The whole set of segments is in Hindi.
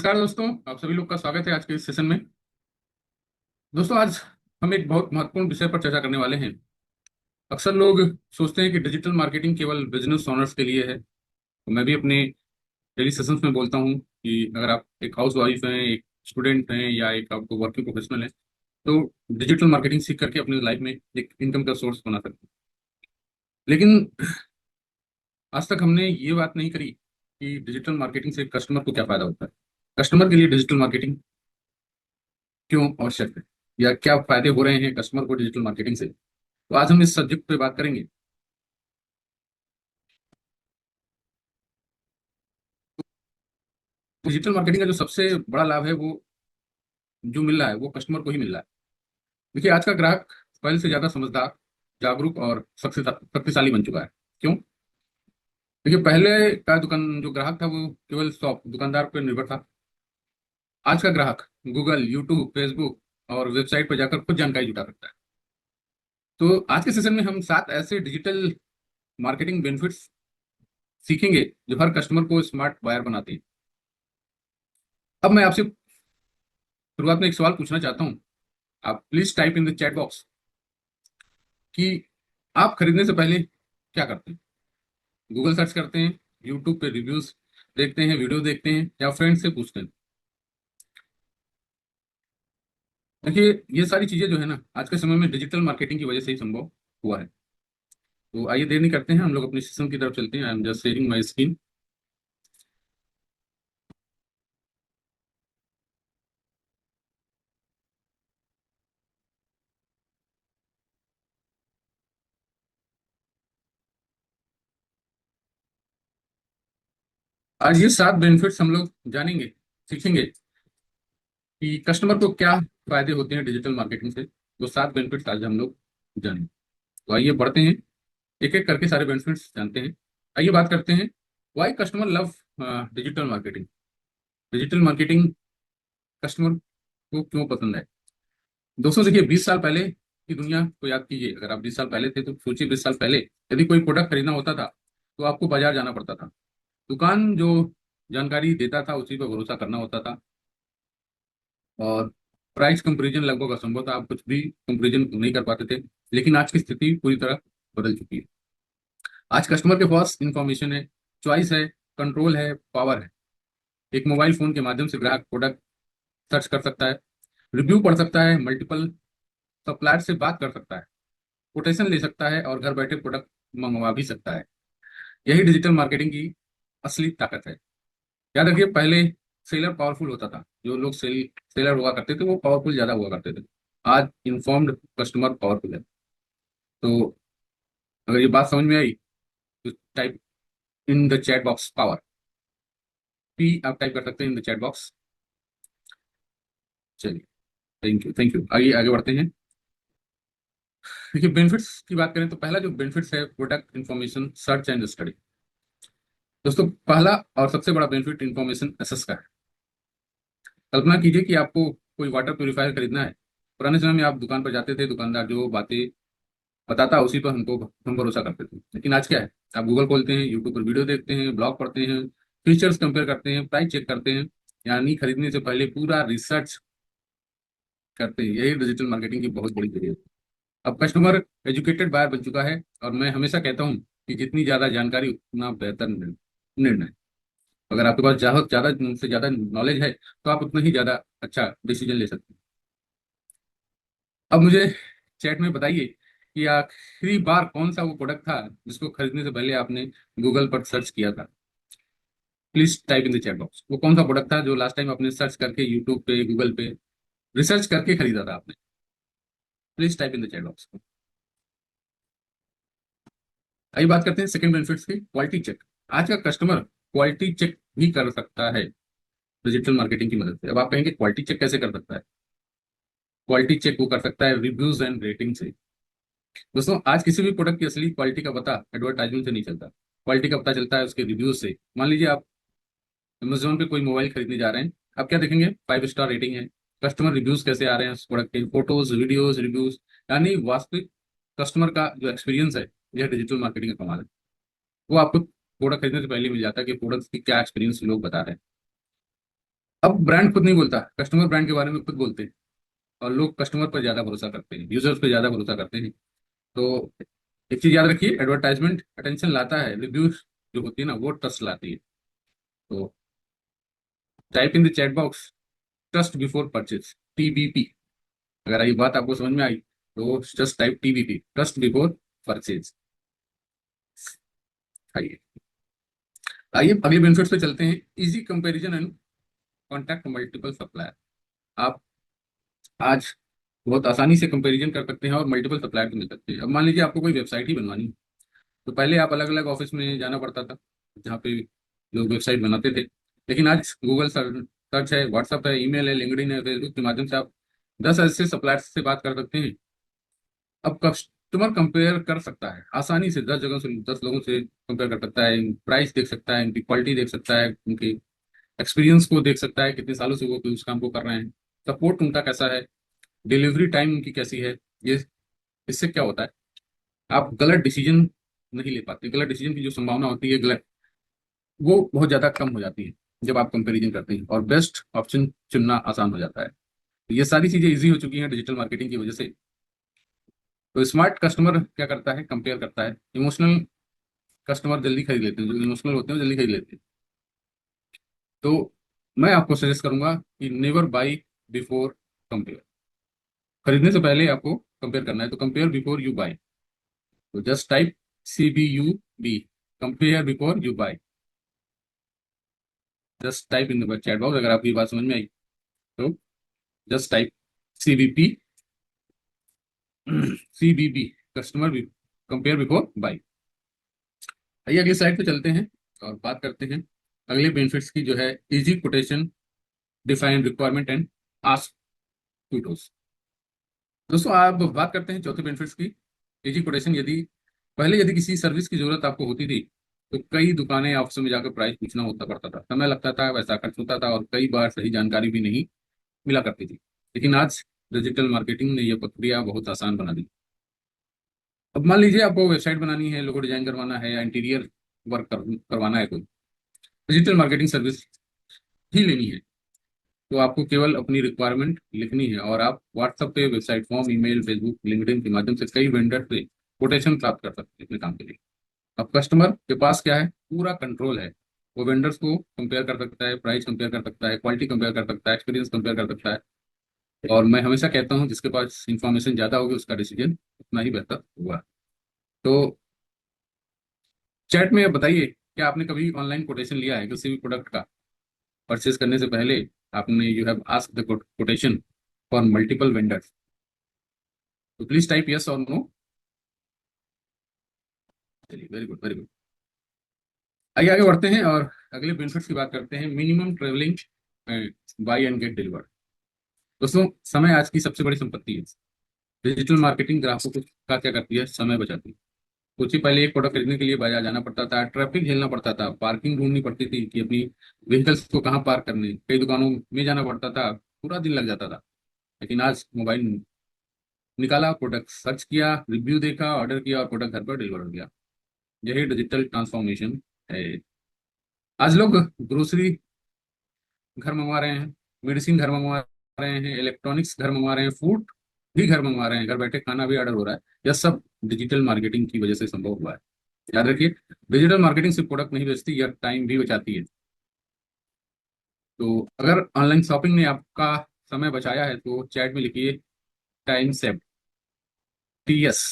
नमस्कार दोस्तों, आप सभी लोग का स्वागत है आज के इस सेशन में। दोस्तों, आज हम एक बहुत महत्वपूर्ण विषय पर चर्चा करने वाले हैं। अक्सर लोग सोचते हैं कि डिजिटल मार्केटिंग केवल बिजनेस ओनर्स के लिए है। तो मैं भी अपने डेली सेशंस में बोलता हूँ कि अगर आप एक हाउस वाइफ हैं, एक स्टूडेंट हैं या एक आपको वर्किंग प्रोफेशनल है, तो डिजिटल मार्केटिंग सीख करके अपनी लाइफ में एक इनकम का सोर्स बना सकते हैं। लेकिन आज तक हमने ये बात नहीं करी कि डिजिटल मार्केटिंग से कस्टमर को क्या फायदा होता है। कस्टमर के लिए डिजिटल मार्केटिंग क्यों आवश्यक है, या क्या फायदे हो रहे हैं कस्टमर को डिजिटल मार्केटिंग से। तो आज हम इस सब्जेक्ट पे बात करेंगे। डिजिटल मार्केटिंग का जो सबसे बड़ा लाभ है वो जो मिल रहा है वो कस्टमर को ही मिल रहा है। देखिए, आज का ग्राहक पहले से ज्यादा समझदार, जागरूक और शक्तिशाली बन चुका है। क्यों? देखिए, पहले का दुकान जो ग्राहक था वो केवल शॉप दुकानदार पर निर्भर था। आज का ग्राहक गूगल, यूट्यूब, फेसबुक और वेबसाइट पर जाकर खुद जानकारी जुटा सकता है। तो आज के सेशन में हम 7 ऐसे डिजिटल मार्केटिंग बेनिफिट्स सीखेंगे जो हर कस्टमर को स्मार्ट बायर बनाते हैं। अब मैं आपसे शुरुआत में एक सवाल पूछना चाहता हूँ। आप please type in the chat box कि आप खरीदने से पहले क्या करते हैं। गूगल सर्च करते हैं, यूट्यूब पे रिव्यूज देखते हैं, वीडियो देखते हैं, या फ्रेंड से पूछते हैं। देखिए, ये सारी चीजें जो है ना, आज के समय में डिजिटल मार्केटिंग की वजह से ही संभव हुआ है। तो आइए देर नहीं करते हैं, हम लोग अपने सिस्टम की तरफ चलते हैं। I am just sharing my screen. आज ये 7 बेनिफिट्स हम लोग जानेंगे, सीखेंगे कि कस्टमर को क्या फायदे होते हैं डिजिटल मार्केटिंग से। वो 7 बेनिफिट्स आज हम लोग जानेंगे। तो आइए बढ़ते हैं, एक एक करके सारे बेनिफिट्स जानते हैं। आइए बात करते हैं, why customer love digital marketing. Digital marketing customer को क्यों पसंद है। दोस्तों देखिए, 20 साल पहले की दुनिया को याद कीजिए। अगर आप 20 साल पहले थे तो सोचिए, 20 साल पहले यदि कोई प्रोडक्ट खरीदना होता था तो आपको बाजार जाना पड़ता था। दुकान जो जानकारी देता था उसी पर भरोसा करना होता था, और प्राइस कंपैरिजन लगभग असंभव था। आप कुछ भी कंपैरिजन नहीं कर पाते थे। लेकिन आज की स्थिति पूरी तरह बदल चुकी है। आज कस्टमर के पास इंफॉर्मेशन है, चॉइस है, कंट्रोल है, पावर है। एक मोबाइल फोन के माध्यम से ग्राहक प्रोडक्ट सर्च कर सकता है, रिव्यू पढ़ सकता है, मल्टीपल सप्लायर से बात कर सकता है, कोटेशन ले सकता है, और घर बैठे प्रोडक्ट मंगवा भी सकता है। यही डिजिटल मार्केटिंग की असली ताकत है। याद रखिए, पहले सेलर पावरफुल होता था। जो लोग सेलर हुआ करते थे वो पावरफुल ज्यादा हुआ करते थे। आज इन्फॉर्म्ड कस्टमर पावरफुल है। तो अगर ये बात समझ में आई तो type in the chat box power, P आप टाइप कर सकते हैं इन द चैट बॉक्स। चलिए, थैंक यू, थैंक यू। आइए आगे बढ़ते हैं। देखिए, बेनिफिट्स की बात करें तो पहला जो बेनिफिट्स है, product information search and study. दोस्तों, पहला और सबसे बड़ा बेनिफिट इन्फॉर्मेशन एक्सेस का है। कल्पना कीजिए कि आपको कोई वाटर प्योरीफायर खरीदना है। पुराने समय में आप दुकान पर जाते थे, दुकानदार जो बातें बताता उसी पर हम भरोसा करते थे। लेकिन आज क्या है, आप गूगल खोलते हैं, यूट्यूब पर वीडियो देखते हैं, ब्लॉग पढ़ते हैं, फीचर्स कंपेयर करते हैं, प्राइस चेक करते हैं। यानी खरीदने से पहले पूरा रिसर्च करते हैं। यही डिजिटल मार्केटिंग की बहुत बड़ी जरूरत है। अब कस्टमर एजुकेटेड बायर बन चुका है, और मैं हमेशा कहता हूँ कि जितनी ज्यादा जानकारी उतना बेहतर निर्णय। अगर आपके पास ज्यादा ज्यादा से ज्यादा नॉलेज है तो आप उतना ही ज्यादा अच्छा डिसीजन ले सकते हैं। अब मुझे चैट में बताइए कि आखिरी बार कौन सा वो प्रोडक्ट था जिसको खरीदने से पहले आपने गूगल पर सर्च किया था। Please type in the chat box. वो कौन सा प्रोडक्ट था जो लास्ट टाइम आपने सर्च करके यूट्यूब पे, गूगल पे रिसर्च करके खरीदा था आपने। Please type in the chat box. आइए बात करते हैं सेकंड बेनिफिट्स की, क्वालिटी चेक। आज का कस्टमर क्वालिटी चेक भी कर सकता है डिजिटल मार्केटिंग की मदद से। अब आप कहेंगे क्वालिटी चेक कैसे कर सकता है। क्वालिटी चेक वो कर सकता है रिव्यूज एंड रेटिंग से। दोस्तों, आज किसी भी प्रोडक्ट की असली क्वालिटी का पता एडवर्टाइजमेंट से नहीं चलता। क्वालिटी का पता चलता है उसके रिव्यूज से। मान लीजिए आप अमेजोन पे कोई मोबाइल खरीदने जा रहे हैं, आप क्या देखेंगे? 5 स्टार रेटिंग है, कस्टमर रिव्यूज कैसे आ रहे हैं उस प्रोडक्ट के, फोटोज, वीडियोज, रिव्यूज। यानी वास्तविक कस्टमर का जो एक्सपीरियंस है, यह डिजिटल मार्केटिंग का कमाल है। वो आपको प्रोडक्ट खरीदने से पहले मिल जाता है कि प्रोडक्ट की क्या एक्सपीरियंस लोग बता रहे हैं। अब ब्रांड खुद नहीं बोलता, कस्टमर ब्रांड के बारे में खुद बोलते हैं, और लोग कस्टमर पर ज्यादा भरोसा करते हैं, यूजर्स पे ज्यादा भरोसा करते हैं। तो एक चीज याद रखिए, एडवर्टाइजमेंट अटेंशन लाता है, रिव्यूज जो होती है ना वो ट्रस्ट लाती है। तो type in the chat box trust before purchase, TBP। अगर ये बात आपको समझ में आई तो just type TBP, trust before purchase. आइए आइए अगले बेनिफिट्स पे चलते हैं। Easy comparison and contact multiple supplier. आप आज बहुत आसानी से कंपैरिजन कर सकते हैं और मल्टीपल सप्लायर को मिल सकते हैं। अब मान लीजिए आपको कोई वेबसाइट ही बनवानी है, तो पहले आप अलग अलग ऑफिस में जाना पड़ता था जहाँ पे लोग वेबसाइट बनाते थे। लेकिन आज गूगल सर्च है, व्हाट्सअप है, ईमेल है, लिंक्डइन है, फेसबुक के माध्यम से आप 10 ऐसे सप्लायर्स से बात कर सकते हैं। अब कस्टमर कंपेयर कर सकता है आसानी से, 10 जगह से, 10 लोगों से कंपेयर कर सकता है, प्राइस देख सकता है, इनकी क्वालिटी देख सकता है, उनके एक्सपीरियंस को देख सकता है, कितने सालों से वो उस काम को कर रहे हैं, सपोर्ट उनका कैसा है, डिलीवरी टाइम उनकी कैसी है। ये इससे क्या होता है, आप गलत डिसीजन नहीं ले पाते, गलत डिसीजन की जो संभावना होती है गलत, वो बहुत ज्यादा कम हो जाती है जब आप कंपैरिजन करते हैं, और बेस्ट ऑप्शन चुनना आसान हो जाता है। तो ये सारी चीजें इजी हो चुकी हैं डिजिटल मार्केटिंग की वजह से। तो स्मार्ट कस्टमर क्या करता है, कंपेयर करता है। इमोशनल कस्टमर जल्दी खरीद लेते हैं, जो इमोशनल होते हैं वो जल्दी खरीद लेते हैं। तो मैं आपको सजेस्ट करूंगा कि नेवर बाई बिफोर कंपेयर। खरीदने से पहले आपको कंपेयर करना है, तो कंपेयर बिफोर यू बाई। तो just type CBUB, compare before you by. Just type in the chat box अगर आपकी बात समझ में आई तो। Just type CBP, CBB, customer compare before by. आइए अगली स्लाइड पे चलते हैं और बात करते हैं अगले बेनिफिट्स की, जो है easy quotation, define requirement and ask tutors. दोस्तों आप बात करते हैं चौथे बेनिफिट्स की, इजी कोटेशन। यदि किसी सर्विस की जरूरत आपको होती थी तो कई दुकानें ऑफिस में जाकर प्राइस पूछना होता पड़ता था, समय लगता था, वैसा खर्च होता था, और कई बार सही जानकारी भी नहीं मिला करती थी। लेकिन आज डिजिटल मार्केटिंग ने यह प्रक्रिया बहुत आसान बना दी। अब मान लीजिए आपको वेबसाइट बनानी है, लोगो डिजाइन करवाना है, या इंटीरियर वर्क करवाना है, कोई डिजिटल मार्केटिंग सर्विस ही लेनी है, तो आपको केवल अपनी रिक्वायरमेंट लिखनी है, और आप व्हाट्सएप पे, website form, email, Facebook, LinkedIn के माध्यम से कई वेंडर से कोटेशन प्राप्त कर सकते हैं अपने काम के लिए। अब कस्टमर के पास क्या है, पूरा कंट्रोल है। वो वेंडर्स को कंपेयर कर सकता है, प्राइस कंपेयर कर सकता है, क्वालिटी कंपेयर कर सकता है, एक्सपीरियंस कंपेयर कर सकता है। और मैं हमेशा कहता हूँ जिसके पास इंफॉर्मेशन ज्यादा होगी उसका डिसीजन उतना ही बेहतर हुआ। तो चैट में बताइए, क्या आपने कभी ऑनलाइन कोटेशन लिया है किसी भी प्रोडक्ट का? परचेज करने से पहले आपने you have asked the quotation for multiple vendors? तो प्लीज टाइप यस और नो। चलिए, वेरी गुड, वेरी गुड। आइए आगे बढ़ते हैं और अगले बेनिफिट्स की बात करते हैं। Minimum travelling, buy and get delivered. दोस्तों समय आज की सबसे बड़ी संपत्ति है। डिजिटल मार्केटिंग ग्राहकों को का क्या करती है, समय बचाती है। सोचिए, पहले एक प्रोडक्ट खरीदने के लिए बाजार जाना पड़ता था, ट्रैफिक झेलना पड़ता था, पार्किंग ढूंढनी पड़ती थी कि अपनी व्हीकल्स को कहाँ पार्क करने, कई दुकानों में जाना पड़ता था, पूरा दिन लग जाता था। लेकिन आज मोबाइल निकाला, प्रोडक्ट सर्च किया, रिव्यू देखा, ऑर्डर किया, और प्रोडक्ट घर पर डिलीवर हो गया। यही डिजिटल ट्रांसफॉर्मेशन है। आज लोग ग्रोसरी घर मंगवा रहे हैं, मेडिसिन घर मंगवा रहे हैं, इलेक्ट्रॉनिक्स घर मंगवा रहे हैं, फूड भी घर मंगवा रहे हैं, घर बैठे खाना भी ऑर्डर हो रहा है। यह सब डिजिटल मार्केटिंग की वजह से संभव हुआ है। याद रखिए, डिजिटल मार्केटिंग सिर्फ प्रोडक्ट नहीं बेचती, यह टाइम भी बचाती है। तो अगर ऑनलाइन शॉपिंग ने आपका समय बचाया है तो चैट में लिखिए टाइम सेव, TS।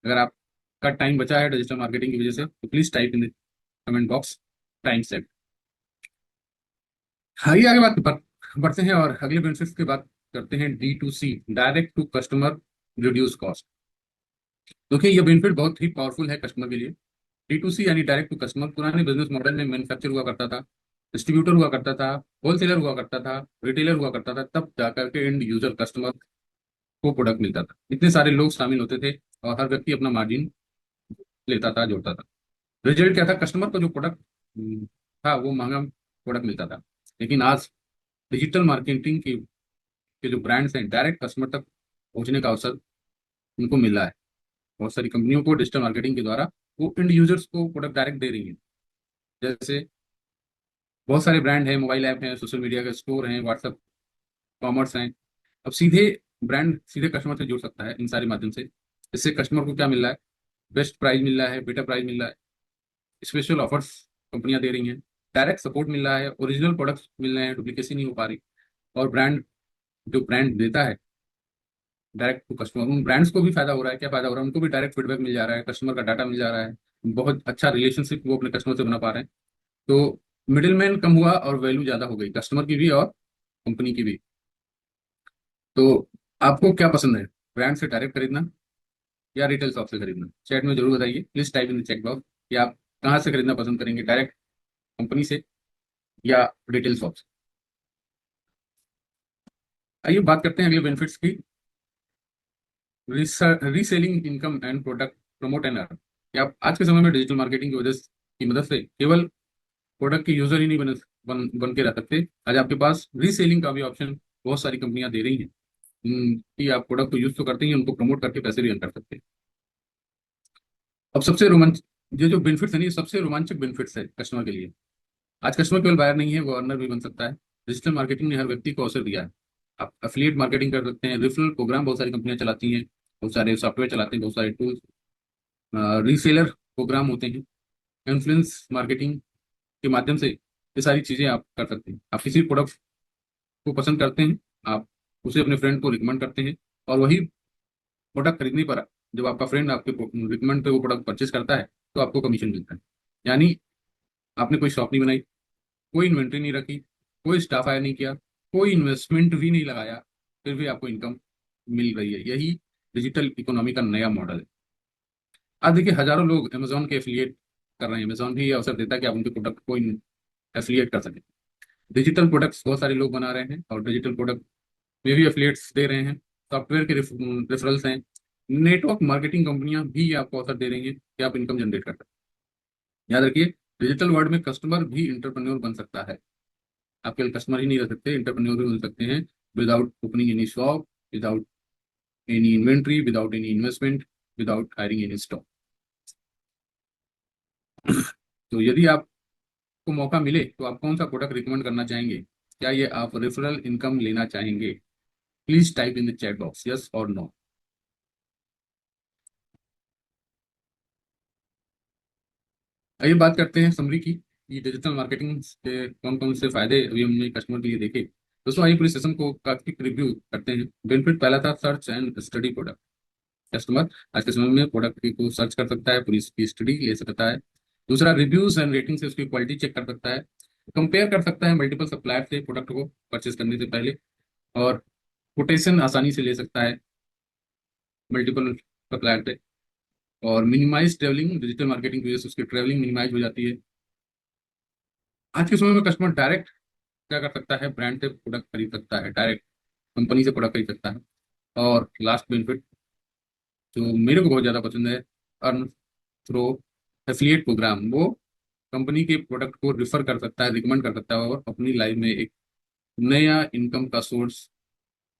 अगर आपका टाइम बचा है डिजिटल मार्केटिंग की वजह से तो please type in comment box time save. आइए आगे बढ़ते हैं और अगले बेनिफिट्स की बात करते हैं। D2C, direct to customer, reduce cost. देखिए ये बेनिफिट बहुत ही पावरफुल है कस्टमर के लिए। D2C यानी डायरेक्ट टू कस्टमर। पुराने बिजनेस मॉडल में मैन्युफैक्चर हुआ करता था, डिस्ट्रीब्यूटर हुआ करता था, होलसेलर हुआ करता था, रिटेलर हुआ करता था, तब जाकर के एंड यूजर कस्टमर को प्रोडक्ट मिलता था। इतने सारे लोग शामिल होते थे और हर व्यक्ति अपना मार्जिन लेता था, जोड़ता था। रिजल्ट क्या था, कस्टमर को जो प्रोडक्ट था वो महंगा प्रोडक्ट मिलता था। लेकिन आज डिजिटल मार्केटिंग के जो ब्रांड्स हैं, डायरेक्ट कस्टमर तक पहुंचने का अवसर उनको मिला है। बहुत सारी कंपनियों को डिजिटल मार्केटिंग के द्वारा वो एंड यूजर्स को प्रोडक्ट डायरेक्ट दे रही है। जैसे बहुत सारे ब्रांड हैं, मोबाइल ऐप हैं, सोशल मीडिया के स्टोर हैं, व्हाट्सएप कॉमर्स हैं। अब सीधे ब्रांड सीधे कस्टमर से जुड़ सकता है इन सारे माध्यम से। इससे कस्टमर को क्या मिल रहा है? बेस्ट प्राइस मिल रहा है, बेटर प्राइस मिल रहा है, स्पेशल ऑफर्स कंपनियां दे रही हैं, डायरेक्ट सपोर्ट मिल रहा है, ओरिजिनल प्रोडक्ट्स मिल रहे हैं, डुप्लीकेसी नहीं हो पा रही। और ब्रांड जो ब्रांड देता है डायरेक्ट टू कस्टमर, उन ब्रांड्स को भी फायदा हो रहा है। क्या फायदा हो रहा है? उनको भी डायरेक्ट फीडबैक मिल जा रहा है, कस्टमर का डाटा मिल जा रहा है, बहुत अच्छा रिलेशनशिप वो अपने कस्टमर से बना पा रहे हैं। तो मिडिल मैन कम हुआ और वैल्यू ज्यादा हो गई, कस्टमर की भी और कंपनी की भी। तो आपको क्या पसंद है, ब्रांड से डायरेक्ट खरीदना या रिटेल शॉप से खरीदना? चैट में जरूर बताइए, please type in the check box कि आप कहाँ से खरीदना पसंद करेंगे, डायरेक्ट कंपनी से या रिटेल शॉप से। आइए बात करते हैं अगले बेनिफिट्स की। Reselling income and product promote and earn. क्या आप आज के समय में डिजिटल मार्केटिंग की वजह की मदद से केवल प्रोडक्ट के यूजर ही नहीं बन के रह सकते? आज आपके पास रीसेलिंग का भी ऑप्शन बहुत सारी कंपनियां दे रही हैं। कि आप प्रोडक्ट को यूज तो करते ही हैं, उनको प्रमोट करके पैसे भी अर्न कर सकते हैं। अब सबसे रोमांच ये जो बेनिफिट्स है ना, ये सबसे रोमांचक बेनिफिट्स है कस्टमर के लिए। आज कस्टमर केवल बायर नहीं है, वो अर्नर भी बन सकता है। डिजिटल मार्केटिंग ने हर व्यक्ति को अवसर दिया है। आप एफिलिएट मार्केटिंग कर सकते हैं, रेफरल प्रोग्राम बहुत सारी कंपनियां चलाती हैं, बहुत सारे सॉफ्टवेयर चलाते हैं, बहुत सारे टूल्स, रीसेलर प्रोग्राम होते हैं, इन्फ्लुएंस मार्केटिंग के माध्यम से ये सारी चीजें आप कर सकते हैं। आप किसी प्रोडक्ट को पसंद करते हैं, आप उसे अपने फ्रेंड को रिकमेंड करते हैं, और वही प्रोडक्ट खरीदने पर जब आपका फ्रेंड आपके रिकमेंड पे वो प्रोडक्ट परचेज करता है तो आपको कमीशन मिलता है। यानी आपने कोई शॉप नहीं बनाई, कोई इन्वेंट्री नहीं रखी, कोई स्टाफ हायर नहीं किया, कोई इन्वेस्टमेंट भी नहीं लगाया, फिर भी आपको इनकम मिल रही है। यही डिजिटल इकोनॉमी का नया मॉडल है। आज देखिए हजारों लोग अमेजोन के एफिलिएट कर रहे हैं। अमेजोन भी ये अवसर देता है कि आप उनके प्रोडक्ट को एफिलिएट कर सकें। डिजिटल प्रोडक्ट्स बहुत सारे लोग बना रहे हैं और डिजिटल प्रोडक्ट में भी एफिलिएट्स दे रहे हैं। सॉफ्टवेयर के रेफरल्स हैं। नेटवर्क मार्केटिंग कंपनियां भी आपको अवसर दे रही हैं कि आप इनकम जनरेट कर सकते हैं। याद रखिए, डिजिटल वर्ल्ड में कस्टमर भी इंटरप्रेन्योर बन सकता है। आप केवल कस्टमर ही नहीं रह सकते, इंटरप्रेन्योर भी बन सकते हैं, without opening any shop, without any inventory, without any investment, without hiring any stock. तो यदि आपको मौका मिले तो आप कौन सा प्रोडक्ट रिकमेंड करना चाहेंगे? क्या ये आप रेफरल इनकम लेना चाहेंगे? Please type in the chat box yes और नो। आइए बात करते हैं समरी की कि डिजिटल मार्केटिंग के कौन कौन से फायदे अभी हमने कस्टमर के लिए देखे। दोस्तों आइए पूरी सेशन को का क्विक रिव्यू करते हैं। बेनिफिट पहला था search and study product. Customer आज के समय में प्रोडक्ट को सर्च कर सकता है, पूरी इसकी स्टडी ले सकता है। दूसरा, रिव्यूज एंड रेटिंग से उसकी क्वालिटी चेक कर सकता है, कंपेयर कर सकता है मल्टीपल सप्लायर से प्रोडक्ट को परचेज करने से पहले, और कोटेशन आसानी से ले सकता है मल्टीपल सप्लायर से। और मिनिमाइज ट्रेवलिंग, डिजिटल मार्केटिंग की वजह से उसकी ट्रेवलिंग मिनिमाइज हो जाती है। आज के समय में कस्टमर डायरेक्ट क्या कर सकता है, ब्रांड से प्रोडक्ट खरीद सकता है, डायरेक्ट कंपनी से प्रोडक्ट खरीद सकता है। और लास्ट बेनिफिट जो मेरे को बहुत ज़्यादा पसंद है, अर्न थ्रो एफिलिएट प्रोग्राम। वो कंपनी के प्रोडक्ट को रिफर कर सकता है, रिकमेंड कर सकता है, और अपनी लाइफ में एक नया इनकम का सोर्स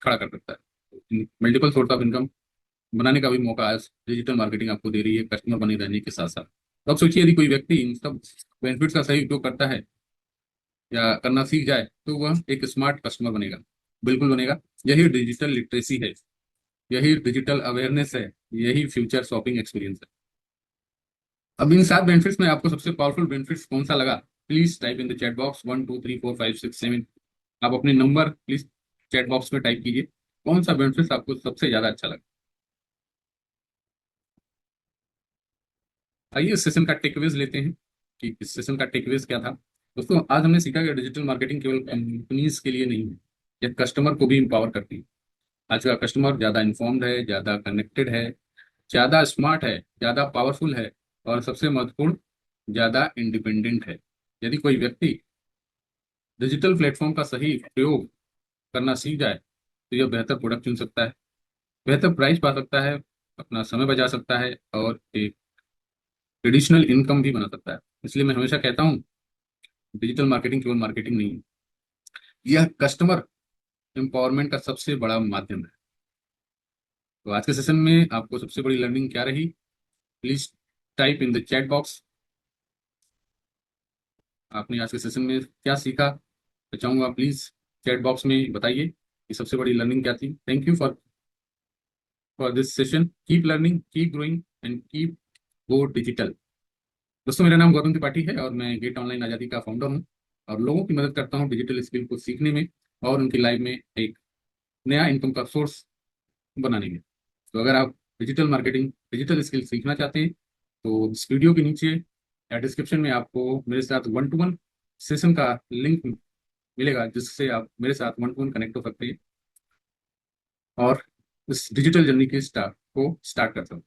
खड़ा कर सकता है। मल्टीपल सोर्स ऑफ इनकम बनाने का भी मौका आज डिजिटल मार्केटिंग आपको दे रही है, कस्टमर बने रहने के साथ साथ। तो अब सोचिए, यदि कोई व्यक्ति इन सब बेनिफिट्स का सही उपयोग करता है या करना सीख जाए तो वह एक स्मार्ट कस्टमर बनेगा। बिल्कुल बनेगा। यही डिजिटल लिटरेसी है, यही डिजिटल अवेयरनेस है, यही फ्यूचर शॉपिंग एक्सपीरियंस है। अब इन 7 बेनिफिट्स में आपको सबसे पावरफुल बेनिफिट्स कौन सा लगा? Please type in the chat box 1 2 3 4 5 6 7। आप अपने नंबर प्लीज चैट बॉक्स में टाइप कीजिए, कौन सा बेनिफिट्स आपको सबसे ज्यादा अच्छा लगा। आइए इस सेशन का टेकअवेज लेते हैं कि इस सेशन का टेकअवेज क्या था। दोस्तों आज हमने सीखा कि डिजिटल मार्केटिंग केवल कंपनीज के लिए नहीं है, यह कस्टमर को भी इंपावर करती है। आज का कस्टमर ज्यादा इन्फॉर्म्ड है, ज्यादा कनेक्टेड है, ज्यादा स्मार्ट है, ज्यादा पावरफुल है, और सबसे महत्वपूर्ण, ज्यादा इंडिपेंडेंट है। यदि कोई व्यक्ति डिजिटल प्लेटफॉर्म का सही प्रयोग करना सीख जाए तो यह बेहतर प्रोडक्ट चुन सकता है, बेहतर प्राइस पा सकता है, अपना समय बचा सकता है, और एक ट्रेडिशनल इनकम भी बना सकता है। इसलिए मैं हमेशा कहता हूँ, डिजिटल मार्केटिंग केवल मार्केटिंग नहीं है, यह कस्टमर एम्पावरमेंट का सबसे बड़ा माध्यम है। तो आज के सेशन में आपको सबसे बड़ी लर्निंग क्या रही? Please type in the chat box आपने आज के सेशन में क्या सीखा, तो चाहूँगा प्लीज़ चैट बॉक्स में बताइए कि सबसे बड़ी लर्निंग क्या थी। Thank you for this session. Keep learning, keep growing and keep go digital. दोस्तों, मेरा नाम गौतम त्रिपाठी है और मैं गेट ऑनलाइन आज़ादी का फाउंडर हूँ और लोगों की मदद करता हूँ डिजिटल स्किल को सीखने में और उनकी लाइफ में एक नया इनकम का सोर्स बनाने में। तो अगर आप डिजिटल मार्केटिंग, डिजिटल स्किल सीखना चाहते हैं तो इस वीडियो के नीचे या डिस्क्रिप्शन में आपको मेरे साथ 1-to-1 सेशन का लिंक मिलेगा, जिससे आप मेरे साथ 1-to-1 कनेक्ट हो सकते हैं और इस डिजिटल जर्नी के स्टार्ट कर सकते हैं।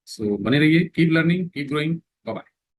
सो बने रहिए, keep learning, keep growing. Bye bye.